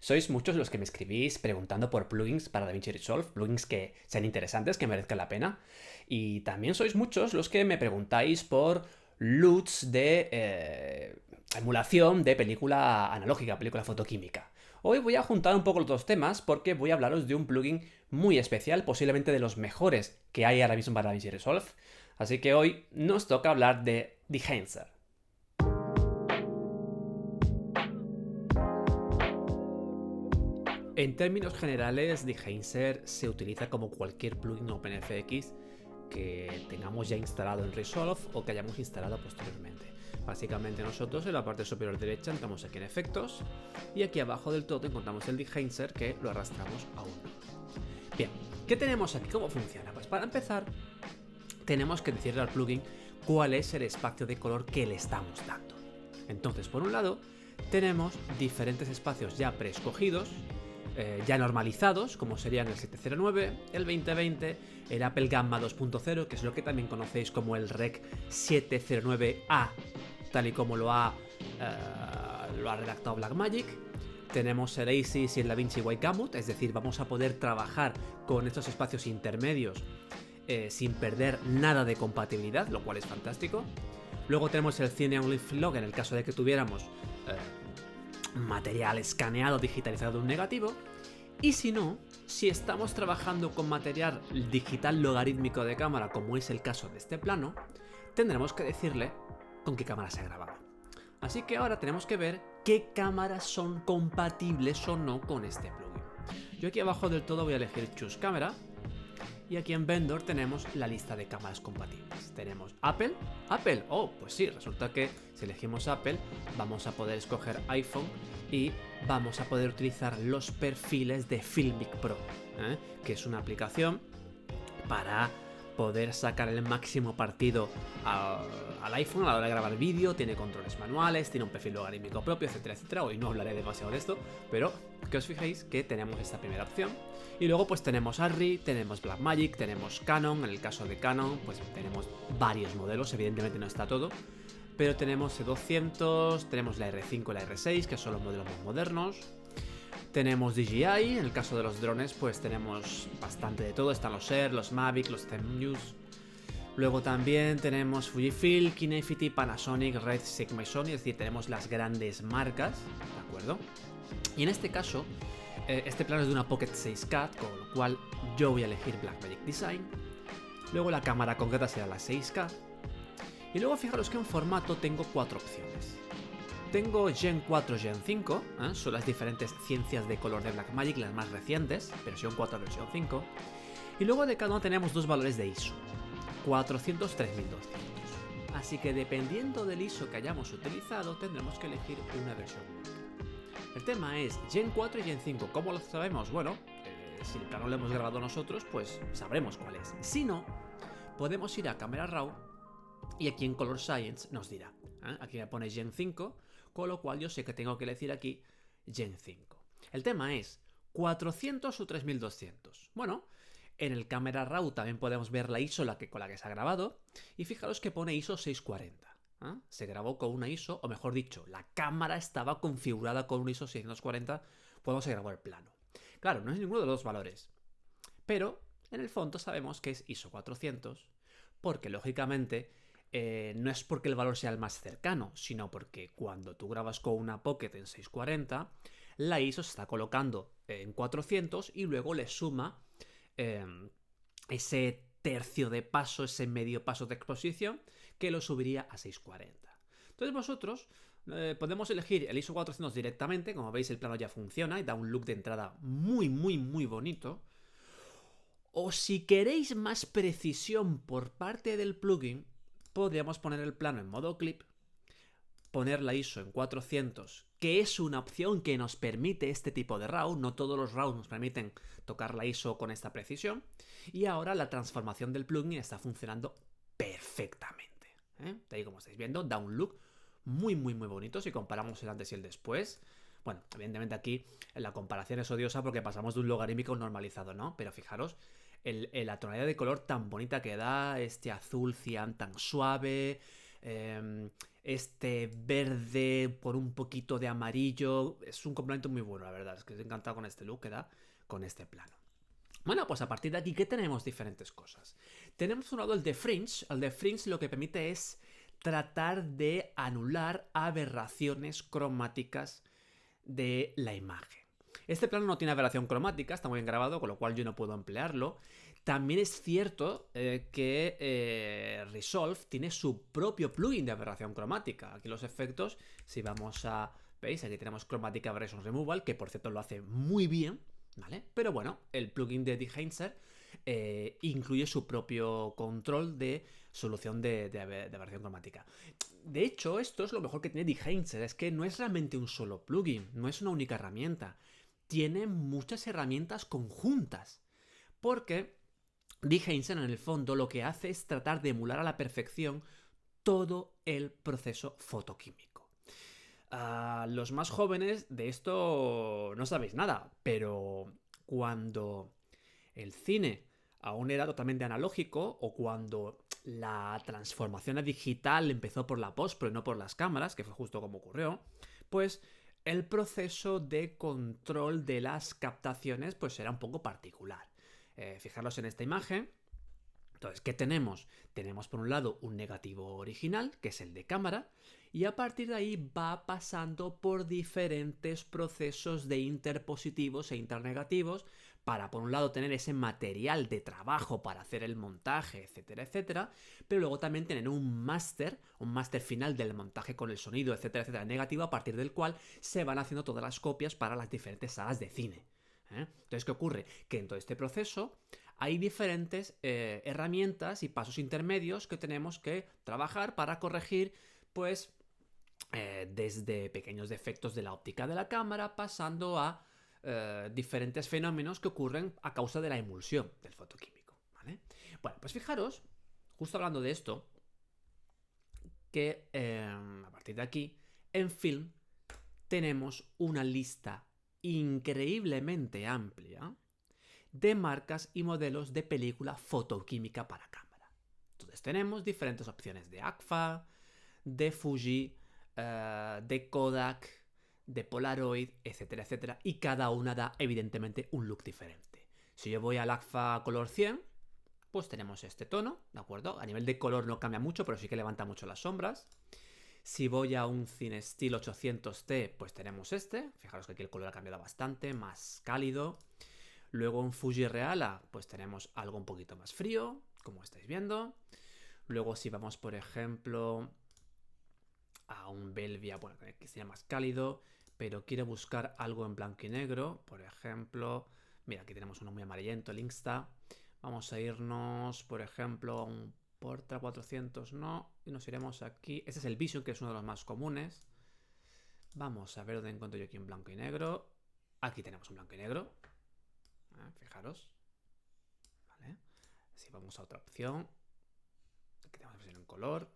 Sois muchos los que me escribís preguntando por plugins para DaVinci Resolve, plugins que sean interesantes, que merezcan la pena. Y también sois muchos los que me preguntáis por LUTs de emulación de película analógica, película fotoquímica. Hoy voy a juntar un poco los dos temas porque voy a hablaros de un plugin muy especial, posiblemente de los mejores que hay ahora mismo para DaVinci Resolve. Así que hoy nos toca hablar de Dehancer. En términos generales, Dehancer se utiliza como cualquier plugin OpenFX que tengamos ya instalado en Resolve o que hayamos instalado posteriormente. Básicamente nosotros en la parte superior derecha entramos aquí en efectos y aquí abajo del todo encontramos el Dehancer que lo arrastramos a un nodo. Bien, ¿qué tenemos aquí? ¿Cómo funciona? Pues para empezar tenemos que decirle al plugin cuál es el espacio de color que le estamos dando. Entonces, por un lado, tenemos diferentes espacios ya preescogidos, ya normalizados, como serían el 709, el 2020, el Apple Gamma 2.0, que es lo que también conocéis como el Rec 709A, tal y como lo ha redactado Blackmagic. Tenemos el ASYS y el DaVinci White Gamut, es decir, vamos a poder trabajar con estos espacios intermedios sin perder nada de compatibilidad, lo cual es fantástico. Luego tenemos el Cineon Leaf Log en el caso de que tuviéramos material escaneado, digitalizado de un negativo. Y si no, si estamos trabajando con material digital logarítmico de cámara, como es el caso de este plano, tendremos que decirle con qué cámara se ha grabado. Así que ahora tenemos que ver qué cámaras son compatibles o no con este plugin. Yo aquí abajo del todo voy a elegir Choose Camera. Y aquí en Vendor tenemos la lista de cámaras compatibles. Tenemos Apple. Apple, oh, pues sí, resulta que si elegimos Apple vamos a poder escoger iPhone y vamos a poder utilizar los perfiles de Filmic Pro, que es una aplicación para poder sacar el máximo partido al iPhone a la hora de grabar vídeo. Tiene controles manuales, tiene un perfil logarítmico propio, etcétera, etcétera. Hoy no hablaré demasiado de esto, pero que os fijéis que tenemos esta primera opción. Y luego pues tenemos Arri, tenemos Blackmagic, tenemos Canon. En el caso de Canon pues tenemos varios modelos, evidentemente no está todo, pero tenemos E200, tenemos la R5 y la R6, que son los modelos más modernos. Tenemos DJI, en el caso de los drones pues tenemos bastante de todo, están los Air, los Mavic, los Zenmuse. Luego también tenemos Fujifilm, Kinefity, Panasonic, Red, Sigma y Sony, es decir, tenemos las grandes marcas, ¿de acuerdo? Y en este caso, este plano es de una Pocket 6K, con lo cual yo voy a elegir Blackmagic Design. Luego la cámara concreta será la 6K. Y luego fijaros que en formato tengo 4 opciones. Tengo Gen 4, Gen 5, son las diferentes ciencias de color de Blackmagic, las más recientes, versión 4, versión 5. Y luego de cada uno tenemos dos valores de ISO, 400, 3200. Así que dependiendo del ISO que hayamos utilizado, tendremos que elegir una versión única. El tema es Gen 4 y Gen 5, ¿cómo lo sabemos? Bueno, si el plano lo hemos grabado nosotros, pues sabremos cuál es. Si no, podemos ir a Camera Raw y aquí en Color Science nos dirá. Aquí me pone Gen 5, con lo cual yo sé que tengo que elegir aquí Gen 5. El tema es 400 o 3200. Bueno, en el Camera Raw también podemos ver la ISO con la que se ha grabado. Y fijaros que pone ISO 640. Se grabó con una ISO, o mejor dicho, la cámara estaba configurada con un ISO 640 cuando se grabó el plano. Claro, no es ninguno de los dos valores, pero en el fondo sabemos que es ISO 400, porque lógicamente no es porque el valor sea el más cercano, sino porque cuando tú grabas con una Pocket en 640, la ISO se está colocando en 400 y luego le suma ese tercio de paso, ese medio paso de exposición, que lo subiría a 640. Entonces vosotros podemos elegir el ISO 400 directamente. Como veis, el plano ya funciona y da un look de entrada muy, muy, muy bonito. O si queréis más precisión por parte del plugin, podríamos poner el plano en modo clip, poner la ISO en 400, que es una opción que nos permite este tipo de RAW. No todos los RAW nos permiten tocar la ISO con esta precisión. Y ahora la transformación del plugin está funcionando perfectamente. De ahí, como estáis viendo, da un look muy, muy, muy bonito si comparamos el antes y el después. Bueno, evidentemente aquí la comparación es odiosa porque pasamos de un logarítmico normalizado, ¿no? Pero fijaros, la tonalidad de color tan bonita que da, este azul cian tan suave, este verde por un poquito de amarillo. Es un complemento muy bueno, la verdad. Es que estoy encantado con este look que da con este plano. Bueno, pues a partir de aquí, ¿qué tenemos? Diferentes cosas. Tenemos un lado el de Fringe. El de Fringe lo que permite es tratar de anular aberraciones cromáticas de la imagen. Este plano no tiene aberración cromática, está muy bien grabado, con lo cual yo no puedo emplearlo. También es cierto que Resolve tiene su propio plugin de aberración cromática. Aquí los efectos, si vamos a... ¿Veis? Aquí tenemos Chromatic Aberration Removal, que por cierto lo hace muy bien, ¿vale? Pero bueno, el plugin de Dehancer incluye su propio control de solución de aberración cromática. De hecho, esto es lo mejor que tiene Dehancer, es que no es realmente un solo plugin, no es una única herramienta. Tiene muchas herramientas conjuntas, porque Dehancer en el fondo lo que hace es tratar de emular a la perfección todo el proceso fotoquímico. Los más jóvenes de esto no sabéis nada, pero cuando el cine aún era totalmente analógico o cuando la transformación a digital empezó por la postpro y no por las cámaras, que fue justo como ocurrió, pues el proceso de control de las captaciones pues era un poco particular. Fijaros en esta imagen. Entonces, ¿qué tenemos? Tenemos por un lado un negativo original, que es el de cámara, y a partir de ahí va pasando por diferentes procesos de interpositivos e internegativos para, por un lado, tener ese material de trabajo para hacer el montaje, etcétera, etcétera, pero luego también tener un máster final del montaje con el sonido, etcétera, etcétera, negativo, a partir del cual se van haciendo todas las copias para las diferentes salas de cine. Entonces, ¿qué ocurre? Que en todo este proceso hay diferentes herramientas y pasos intermedios que tenemos que trabajar para corregir, pues, desde pequeños defectos de la óptica de la cámara, pasando a diferentes fenómenos que ocurren a causa de la emulsión del fotoquímico, ¿vale? Bueno, pues fijaros, justo hablando de esto, que a partir de aquí, en Film, tenemos una lista increíblemente amplia de marcas y modelos de película fotoquímica para cámara. Entonces tenemos diferentes opciones de Agfa, de Fuji, de Kodak, de Polaroid, etcétera, etcétera, y cada una da evidentemente un look diferente. Si yo voy al Agfa Color 100, pues tenemos este tono, ¿de acuerdo? A nivel de color no cambia mucho, pero sí que levanta mucho las sombras. Si voy a un CineStill 800T, pues tenemos este. Fijaros que aquí el color ha cambiado bastante, más cálido. Luego en Fuji Reala, pues tenemos algo un poquito más frío, como estáis viendo. Luego si vamos, por ejemplo, a un Belvia, bueno, que sería más cálido, pero quiero buscar algo en blanco y negro, por ejemplo, mira, aquí tenemos uno muy amarillento, el Insta. Vamos a irnos, por ejemplo, a un Portra 400, no, y nos iremos aquí. Este es el Vision, que es uno de los más comunes. Vamos a ver dónde encuentro yo aquí en blanco y negro. Aquí tenemos un blanco y negro. Fijaros. ¿Vale? Si vamos a otra opción. Aquí tenemos versión en color.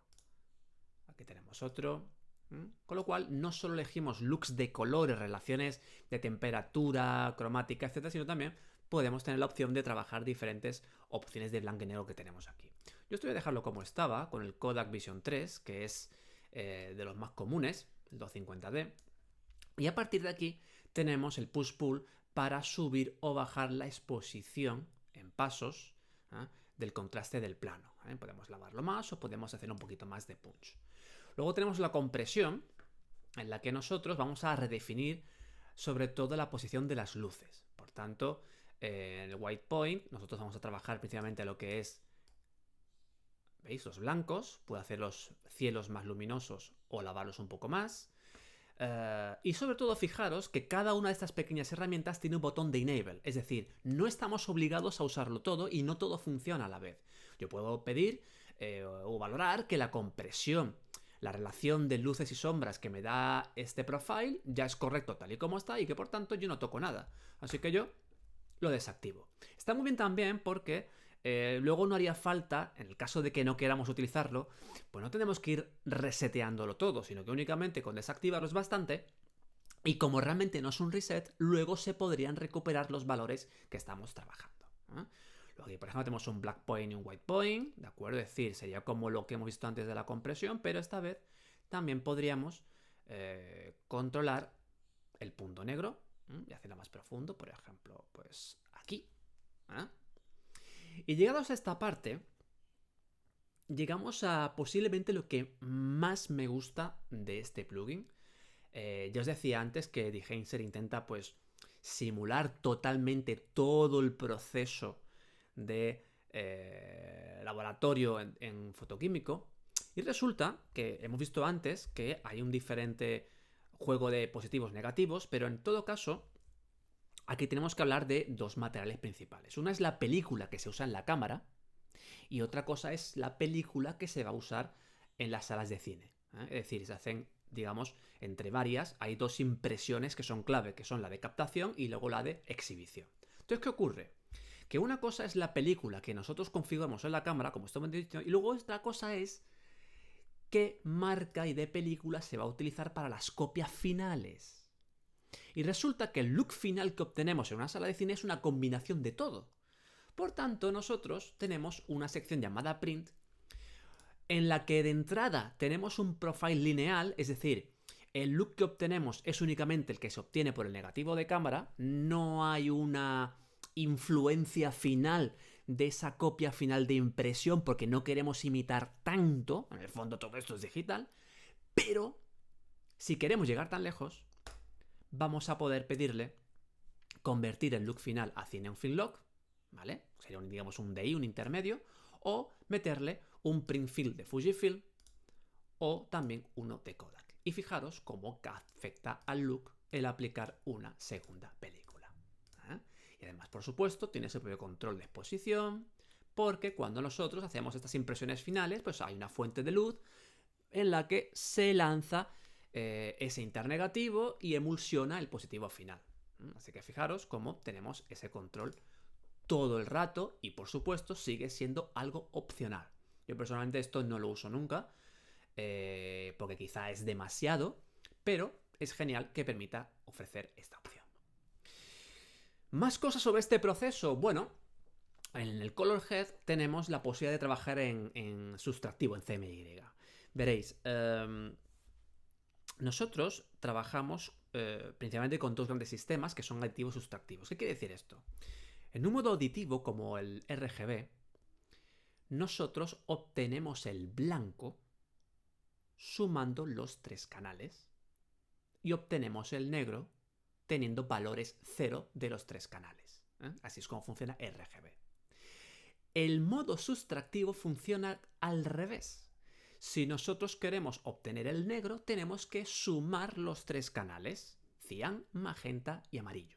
Aquí tenemos otro. Con lo cual, no solo elegimos looks de colores, relaciones de temperatura, cromática, etcétera, sino también podemos tener la opción de trabajar diferentes opciones de blanco y negro que tenemos aquí. Yo estoy a dejarlo como estaba, con el Kodak Vision 3, que es de los más comunes, el 250D. Y a partir de aquí tenemos el push-pull para subir o bajar la exposición en pasos del contraste del plano. Podemos lavarlo más o podemos hacer un poquito más de punch. Luego tenemos la compresión, en la que nosotros vamos a redefinir sobre todo la posición de las luces. Por tanto, en el white point nosotros vamos a trabajar principalmente lo que es, ¿veis? Los blancos. Puedo hacer los cielos más luminosos o lavarlos un poco más. Y sobre todo fijaros que cada una de estas pequeñas herramientas tiene un botón de enable, es decir, no estamos obligados a usarlo todo y no todo funciona a la vez. Yo puedo pedir o valorar que la compresión, la relación de luces y sombras que me da este profile ya es correcto tal y como está y que por tanto yo no toco nada. Así que yo lo desactivo. Está muy bien también porque luego no haría falta, en el caso de que no queramos utilizarlo, pues no tenemos que ir reseteándolo todo, sino que únicamente con desactivarlo es bastante. Y como realmente no es un reset, luego se podrían recuperar los valores que estamos trabajando. Luego aquí, por ejemplo, tenemos un black point y un white point, ¿de acuerdo? Es decir, sería como lo que hemos visto antes de la compresión, pero esta vez también podríamos controlar el punto negro y hacerlo más profundo, por ejemplo, pues aquí. ¿Eh? Y llegados a esta parte, llegamos a posiblemente lo que más me gusta de este plugin. Ya os decía antes que Dehancer intenta pues simular totalmente todo el proceso de laboratorio en fotoquímico. Y resulta que hemos visto antes que hay un diferente juego de positivos negativos, pero en todo caso, aquí tenemos que hablar de dos materiales principales. Una es la película que se usa en la cámara y otra cosa es la película que se va a usar en las salas de cine. Es decir, se hacen, digamos, entre varias, hay dos impresiones que son clave, que son la de captación y luego la de exhibición. Entonces, ¿qué ocurre? Que una cosa es la película que nosotros configuramos en la cámara, como estamos diciendo, y luego otra cosa es qué marca y de película se va a utilizar para las copias finales. Y resulta que el look final que obtenemos en una sala de cine es una combinación de todo. Por tanto, nosotros tenemos una sección llamada print en la que de entrada tenemos un profile lineal, es decir, el look que obtenemos es únicamente el que se obtiene por el negativo de cámara, no hay una influencia final de esa copia final de impresión porque no queremos imitar tanto, en el fondo todo esto es digital, pero si queremos llegar tan lejos, vamos a poder pedirle convertir el look final a Cineon Film Lock, ¿vale? Sería digamos un DI, un intermedio, o meterle un print fill de Fujifilm o también uno de Kodak. Y fijaros cómo afecta al look el aplicar una segunda película. Y además, por supuesto, tiene ese propio control de exposición, porque cuando nosotros hacemos estas impresiones finales, pues hay una fuente de luz en la que se lanza ese internegativo y emulsiona el positivo final. Así que fijaros cómo tenemos ese control todo el rato y por supuesto sigue siendo algo opcional. Yo personalmente esto no lo uso nunca porque quizá es demasiado, pero es genial que permita ofrecer esta opción. Más cosas sobre este proceso. Bueno, en el Color Head tenemos la posibilidad de trabajar en sustractivo, en CMY. Veréis, nosotros trabajamos principalmente con dos grandes sistemas que son aditivos y sustractivos. ¿Qué quiere decir esto? En un modo auditivo como el RGB, nosotros obtenemos el blanco sumando los tres canales y obtenemos el negro teniendo valores 0 de los tres canales. Así es como funciona RGB. El modo sustractivo funciona al revés. Si nosotros queremos obtener el negro, tenemos que sumar los tres canales, cian, magenta y amarillo.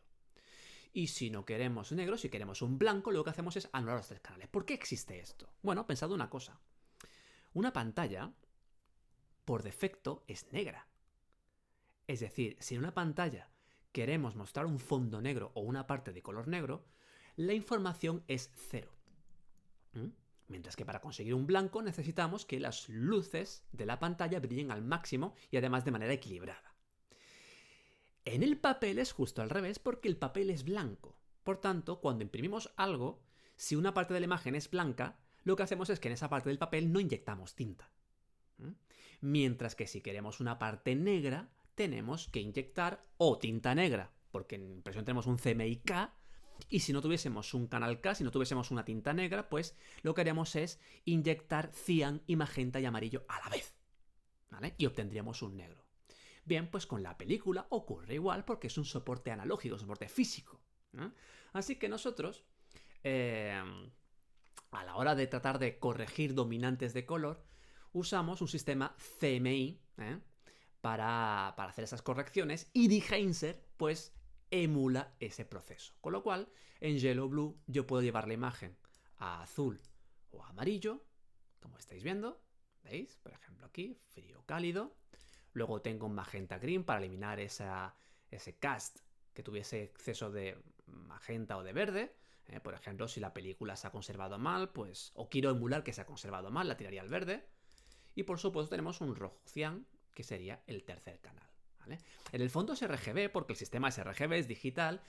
Y si no queremos negro, si queremos un blanco, lo que hacemos es anular los tres canales. ¿Por qué existe esto? Bueno, pensad una cosa. Una pantalla, por defecto, es negra. Es decir, si en una pantalla queremos mostrar un fondo negro o una parte de color negro, la información es 0. Mientras que para conseguir un blanco necesitamos que las luces de la pantalla brillen al máximo y además de manera equilibrada. En el papel es justo al revés porque el papel es blanco. Por tanto, cuando imprimimos algo, si una parte de la imagen es blanca, lo que hacemos es que en esa parte del papel no inyectamos tinta. Mientras que si queremos una parte negra, tenemos que inyectar o tinta negra, porque en impresión tenemos un CMYK, y si no tuviésemos un canal K, si no tuviésemos una tinta negra, pues lo que haríamos es inyectar cian y magenta y amarillo a la vez, ¿vale? Y obtendríamos un negro. Bien, pues con la película ocurre igual porque es un soporte analógico, un soporte físico. Así que nosotros, a la hora de tratar de corregir dominantes de color, usamos un sistema CMY para hacer esas correcciones y Dehancer, pues, emula ese proceso. Con lo cual, en Yellow Blue yo puedo llevar la imagen a azul o a amarillo, como estáis viendo. ¿Veis? Por ejemplo aquí, frío cálido. Luego tengo un magenta green para eliminar ese cast que tuviese exceso de magenta o de verde. Por ejemplo, si la película se ha conservado mal, pues, o quiero emular que se ha conservado mal, la tiraría al verde. Y por supuesto tenemos un rojo cian, que sería el tercer canal. ¿vale? En el fondo es RGB porque el sistema es RGB, es digital.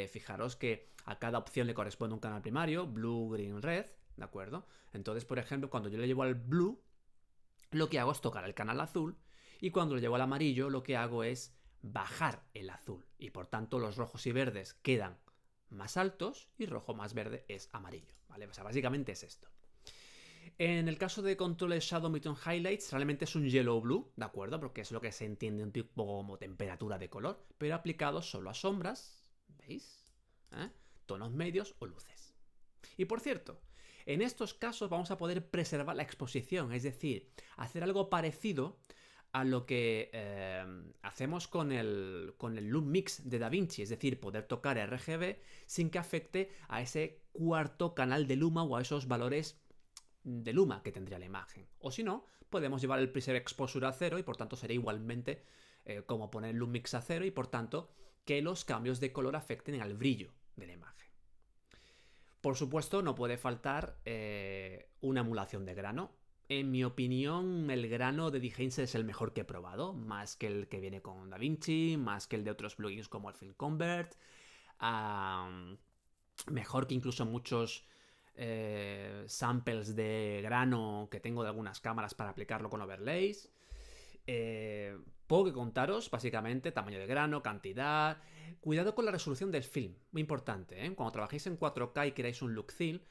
Fijaros que a cada opción le corresponde un canal primario, blue, green, red, ¿de acuerdo? Entonces, por ejemplo, cuando yo le llevo al blue, lo que hago es tocar el canal azul, y cuando lo llevo al amarillo, lo que hago es bajar el azul, y por tanto los rojos y verdes quedan más altos y rojo más verde es amarillo, ¿vale? O sea, básicamente es esto. En el caso de control de Shadow Midtone Highlights, realmente es un Yellow Blue, ¿de acuerdo? Porque es lo que se entiende un tipo como temperatura de color, pero aplicado solo a sombras, ¿veis? Tonos medios o luces. Y por cierto, en estos casos vamos a poder preservar la exposición, es decir, hacer algo parecido a lo que hacemos con el Loop Mix de DaVinci, es decir, poder tocar RGB sin que afecte a ese cuarto canal de luma o a esos valores de luma que tendría la imagen. O si no, podemos llevar el preset exposure a 0 y por tanto sería igualmente como poner el Loop Mix a 0 y por tanto que los cambios de color afecten al brillo de la imagen. Por supuesto, no puede faltar una emulación de grano. En mi opinión, el grano de Behance es el mejor que he probado, más que el que viene con DaVinci, más que el de otros plugins como el Film Convert, mejor que incluso muchos samples de grano que tengo de algunas cámaras para aplicarlo con overlays. Poco que contaros, básicamente, tamaño de grano, cantidad. Cuidado con la resolución del film, muy importante, ¿eh? Cuando trabajéis en 4K y queráis un look thin,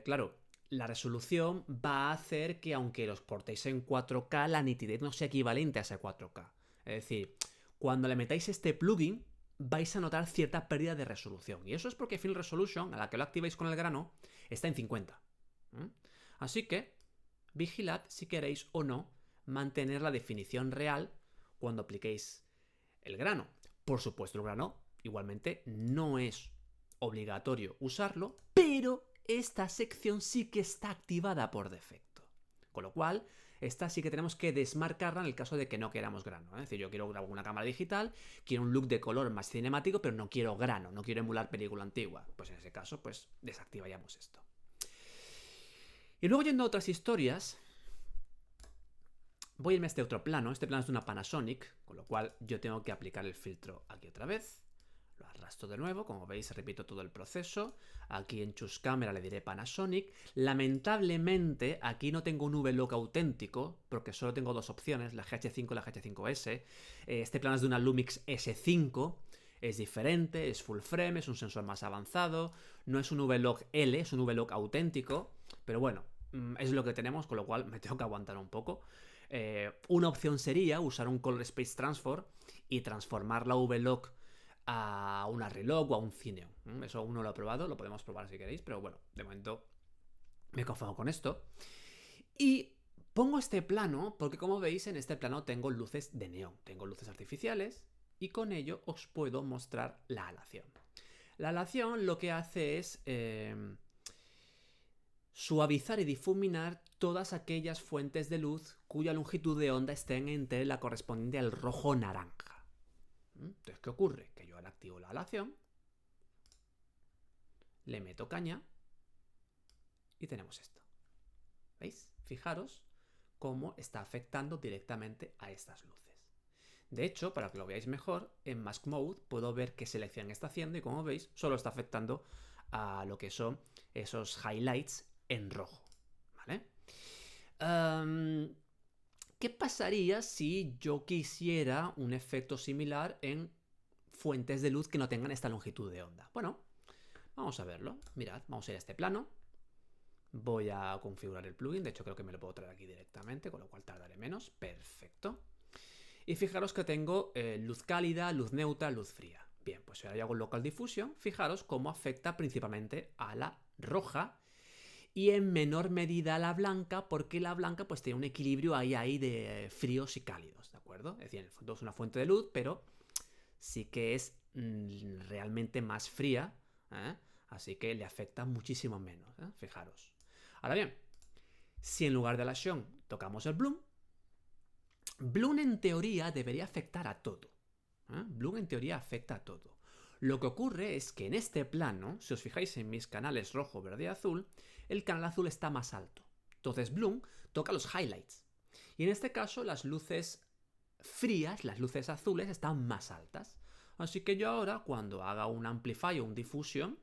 claro, la resolución va a hacer que aunque los cortéis en 4K, la nitidez no sea equivalente a ese 4K. Es decir, cuando le metáis este plugin, vais a notar cierta pérdida de resolución. Y eso es porque Film Resolution, a la que lo activéis con el grano, está en 50. Así que, vigilad si queréis o no mantener la definición real cuando apliquéis el grano. Por supuesto, el grano igualmente no es obligatorio usarlo, pero esta sección sí que está activada por defecto. Con lo cual, esta sí que tenemos que desmarcarla en el caso de que no queramos grano. Es decir, yo quiero grabar una cámara digital, quiero un look de color más cinemático, pero no quiero grano, no quiero emular película antigua. Pues en ese caso, pues desactivaríamos esto. Y luego, yendo a otras historias, voy a irme a este otro plano. Este plano es de una Panasonic, con lo cual yo tengo que aplicar el filtro aquí otra vez. Lo arrastro de nuevo, como veis repito todo el proceso. Aquí en Choose Camera le diré Panasonic. Lamentablemente aquí no tengo un V-Log auténtico, porque solo tengo dos opciones, la GH5 y la GH5S. Este plano es de una Lumix S5, es diferente, es full frame, es un sensor más avanzado, no es un V-Log L, es un V-Log auténtico, pero bueno, es lo que tenemos, con lo cual me tengo que aguantar un poco. Una opción sería usar un Color Space Transform y transformar la V-Log a una Relog o a un Cineon. Eso aún no lo he probado, lo podemos probar si queréis, pero bueno, de momento me conformo con esto. Y pongo este plano porque, como veis, en este plano tengo luces de neón, tengo luces artificiales y con ello os puedo mostrar la alación. La alación lo que hace es suavizar y difuminar todas aquellas fuentes de luz cuya longitud de onda estén entre la correspondiente al rojo naranja. Entonces, ¿qué ocurre? Que yo ahora activo la alación, le meto caña y tenemos esto. ¿Veis? Fijaros cómo está afectando directamente a estas luces. De hecho, para que lo veáis mejor, en Mask Mode puedo ver qué selección está haciendo y, como veis, solo está afectando a lo que son esos highlights en rojo. ¿Vale? ¿Qué pasaría si yo quisiera un efecto similar en fuentes de luz que no tengan esta longitud de onda? Bueno, vamos a verlo. Mirad, vamos a ir a este plano. Voy a configurar el plugin. De hecho, creo que me lo puedo traer aquí directamente, con lo cual tardaré menos. Perfecto. Y fijaros que tengo luz cálida, luz neutra, luz fría. Bien, pues si ahora yo hago Local Diffusion, fijaros cómo afecta principalmente a la roja y en menor medida a la blanca, porque la blanca pues tiene un equilibrio ahí de fríos y cálidos, ¿de acuerdo? Es decir, en el fondo es una fuente de luz, pero sí que es realmente más fría, así que le afecta muchísimo menos, fijaros. Ahora bien, si en lugar de la Shone tocamos el Bloom, Bloom en teoría debería afectar a todo. Bloom en teoría afecta a todo. Lo que ocurre es que en este plano, si os fijáis en mis canales rojo, verde y azul, el canal azul está más alto. Entonces Bloom toca los highlights. Y en este caso las luces frías, las luces azules, están más altas. Así que yo ahora, cuando haga un amplify o un diffusion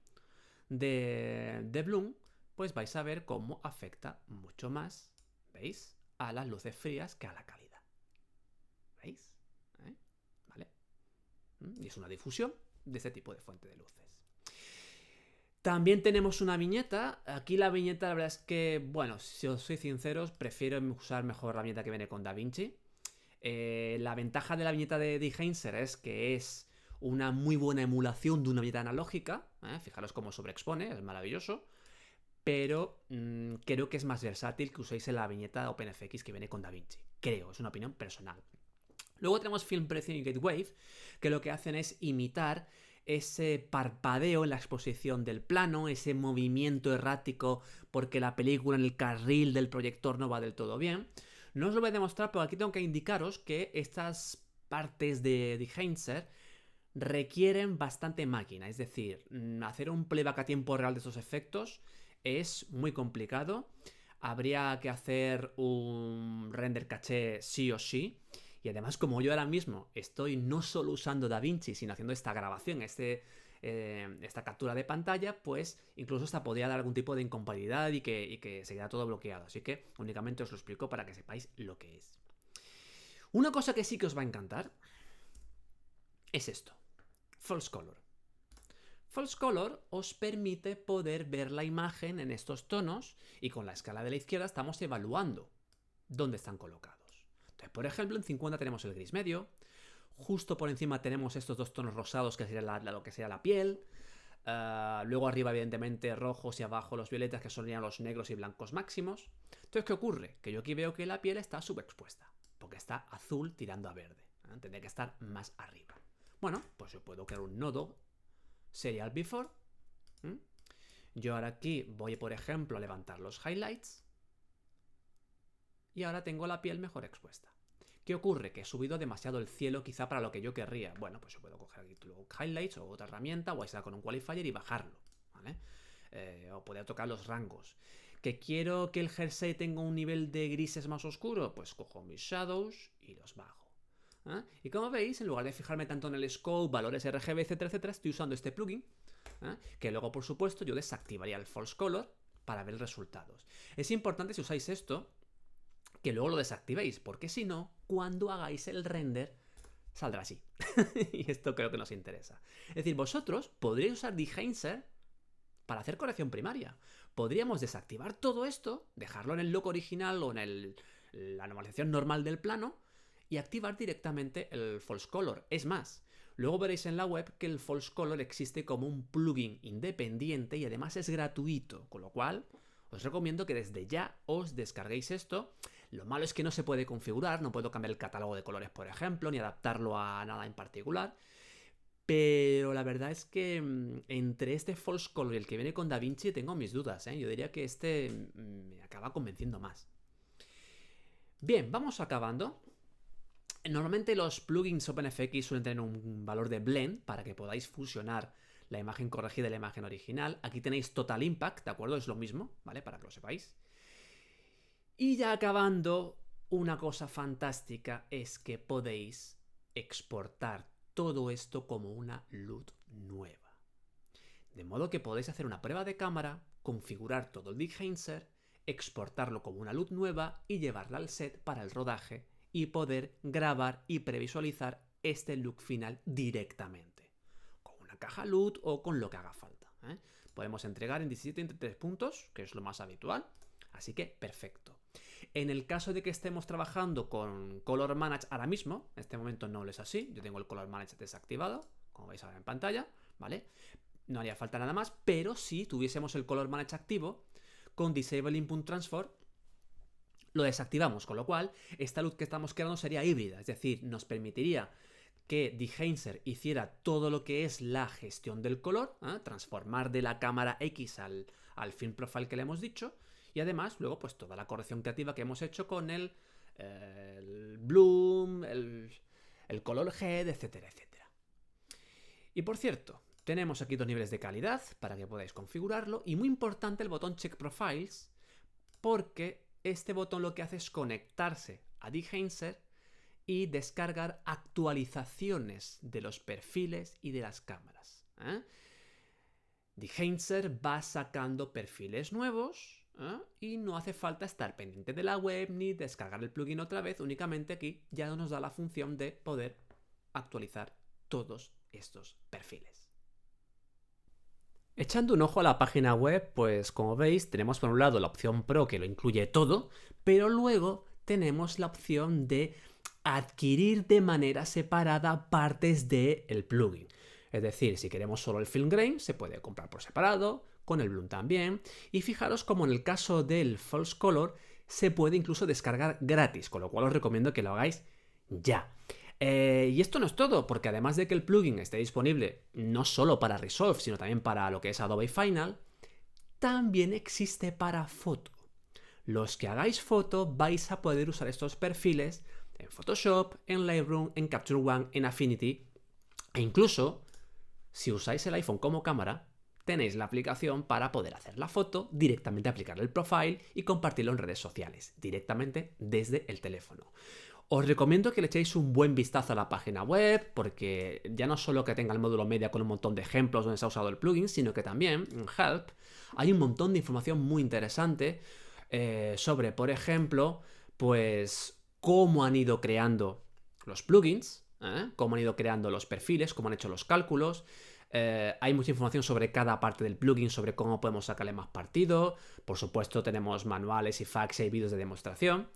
de Bloom, pues vais a ver cómo afecta mucho más, ¿veis?, a las luces frías que a la calidad. ¿Veis? ¿Vale? Y es una difusión de este tipo de fuente de luces. También tenemos una viñeta. Aquí la viñeta, la verdad es que, bueno, si os soy sinceros, prefiero usar mejor la viñeta que viene con DaVinci. La ventaja de la viñeta de Deheinzer es que es una muy buena emulación de una viñeta analógica. Fijaros cómo sobreexpone, es maravilloso. Pero creo que es más versátil que uséis en la viñeta OpenFX que viene con DaVinci. Creo, es una opinión personal. Luego tenemos Film Pressing y GateWave, que lo que hacen es imitar ese parpadeo en la exposición del plano, ese movimiento errático porque la película en el carril del proyector no va del todo bien. No os lo voy a demostrar, pero aquí tengo que indicaros que estas partes de Deheinzer requieren bastante máquina, es decir, hacer un playback a tiempo real de estos efectos es muy complicado. Habría que hacer un render caché sí o sí. Y además, como yo ahora mismo estoy no solo usando DaVinci, sino haciendo esta grabación, esta captura de pantalla, pues incluso hasta podría dar algún tipo de incompatibilidad y que se queda todo bloqueado. Así que únicamente os lo explico para que sepáis lo que es. Una cosa que sí que os va a encantar es esto. False Color. False Color os permite poder ver la imagen en estos tonos y con la escala de la izquierda estamos evaluando dónde están colocados. Entonces, por ejemplo, en 50 tenemos el gris medio, justo por encima tenemos estos dos tonos rosados que sería lo que sería la piel, luego arriba evidentemente rojos y abajo los violetas que serían los negros y blancos máximos. Entonces, ¿qué ocurre? Que yo aquí veo que la piel está subexpuesta, porque está azul tirando a verde, tendría que estar más arriba. Bueno, pues yo puedo crear un nodo Serial Before. Yo ahora aquí voy, por ejemplo, a levantar los highlights. Y ahora tengo la piel mejor expuesta. ¿Qué ocurre? Que he subido demasiado el cielo quizá para lo que yo querría. Bueno, pues yo puedo coger aquí highlights o otra herramienta o aislar con un qualifier y bajarlo, ¿vale? O poder tocar los rangos. ¿Que quiero que el jersey tenga un nivel de grises más oscuro? Pues cojo mis shadows y los bajo. Y como veis, en lugar de fijarme tanto en el scope, valores RGB, etcétera, etcétera, estoy usando este plugin, que luego, por supuesto, yo desactivaría el false color para ver resultados. Es importante, si usáis esto, que luego lo desactivéis, porque si no, cuando hagáis el render, saldrá así. Y esto creo que nos interesa. Es decir, vosotros podríais usar Deheinzer para hacer corrección primaria. Podríamos desactivar todo esto, dejarlo en el logo original o en la normalización normal del plano, y activar directamente el false color. Es más, luego veréis en la web que el false color existe como un plugin independiente y además es gratuito, con lo cual os recomiendo que desde ya os descarguéis esto. Lo malo es que no se puede configurar, no puedo cambiar el catálogo de colores, por ejemplo, ni adaptarlo a nada en particular. Pero la verdad es que entre este false color y el que viene con DaVinci tengo mis dudas, Yo diría que este me acaba convenciendo más. Bien, vamos acabando. Normalmente los plugins OpenFX suelen tener un valor de blend para que podáis fusionar la imagen corregida y la imagen original. Aquí tenéis Total Impact, ¿de acuerdo? Es lo mismo, ¿vale? Para que lo sepáis. Y ya acabando, una cosa fantástica es que podéis exportar todo esto como una LUT nueva. De modo que podéis hacer una prueba de cámara, configurar todo el Deheinzer, exportarlo como una LUT nueva y llevarla al set para el rodaje y poder grabar y previsualizar este look final directamente, con una caja LUT o con lo que haga falta. Podemos entregar en 17 y 33 puntos, que es lo más habitual, así que perfecto. En el caso de que estemos trabajando con Color Manage ahora mismo, en este momento no lo es así, yo tengo el Color Manage desactivado, como veis ahora en pantalla, ¿vale? No haría falta nada más, pero si tuviésemos el Color Manage activo, con Disable Input Transform, lo desactivamos, con lo cual esta luz que estamos creando sería híbrida, es decir, nos permitiría que Deheinzer hiciera todo lo que es la gestión del color, transformar de la cámara X al film profile que le hemos dicho, y además luego pues toda la corrección creativa que hemos hecho con el bloom, el color head, etcétera, etcétera. Y por cierto, tenemos aquí dos niveles de calidad para que podáis configurarlo, y muy importante el botón Check Profiles, porque este botón lo que hace es conectarse a Deheinzer y descargar actualizaciones de los perfiles y de las cámaras. Dehancer va sacando perfiles nuevos y no hace falta estar pendiente de la web ni descargar el plugin otra vez, únicamente aquí ya nos da la función de poder actualizar todos estos perfiles. Echando un ojo a la página web, pues como veis tenemos por un lado la opción Pro que lo incluye todo, pero luego tenemos la opción de adquirir de manera separada partes del plugin. Es decir, si queremos solo el film grain, se puede comprar por separado, con el bloom también, y fijaros como en el caso del false color se puede incluso descargar gratis, con lo cual os recomiendo que lo hagáis ya. Y esto no es todo, porque además de que el plugin esté disponible no solo para Resolve, sino también para lo que es Adobe Final, también existe para foto. Los que hagáis foto vais a poder usar estos perfiles en Photoshop, en Lightroom, en Capture One, en Affinity, e incluso, si usáis el iPhone como cámara, tenéis la aplicación para poder hacer la foto, directamente aplicarle el profile y compartirlo en redes sociales, directamente desde el teléfono. Os recomiendo que le echéis un buen vistazo a la página web, porque ya no solo que tenga el módulo media con un montón de ejemplos donde se ha usado el plugin, sino que también en Help hay un montón de información muy interesante sobre, por ejemplo, pues cómo han ido creando los plugins, cómo han ido creando los perfiles, cómo han hecho los cálculos. Hay mucha información sobre cada parte del plugin, sobre cómo podemos sacarle más partido. Por supuesto, tenemos manuales y facts y vídeos de demostración.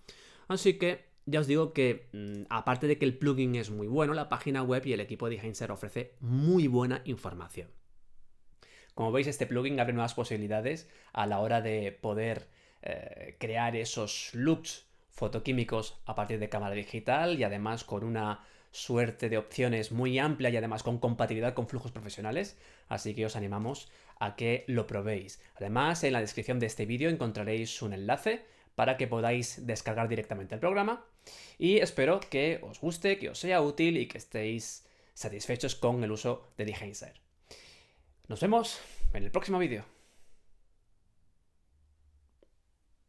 Así que ya os digo que, aparte de que el plugin es muy bueno, la página web y el equipo de Dehancer ofrece muy buena información. Como veis, este plugin abre nuevas posibilidades a la hora de poder crear esos looks fotoquímicos a partir de cámara digital y además con una suerte de opciones muy amplia y además con compatibilidad con flujos profesionales, así que os animamos a que lo probéis. Además, en la descripción de este vídeo encontraréis un enlace para que podáis descargar directamente el programa y espero que os guste, que os sea útil y que estéis satisfechos con el uso de Dehancer. Nos vemos en el próximo vídeo.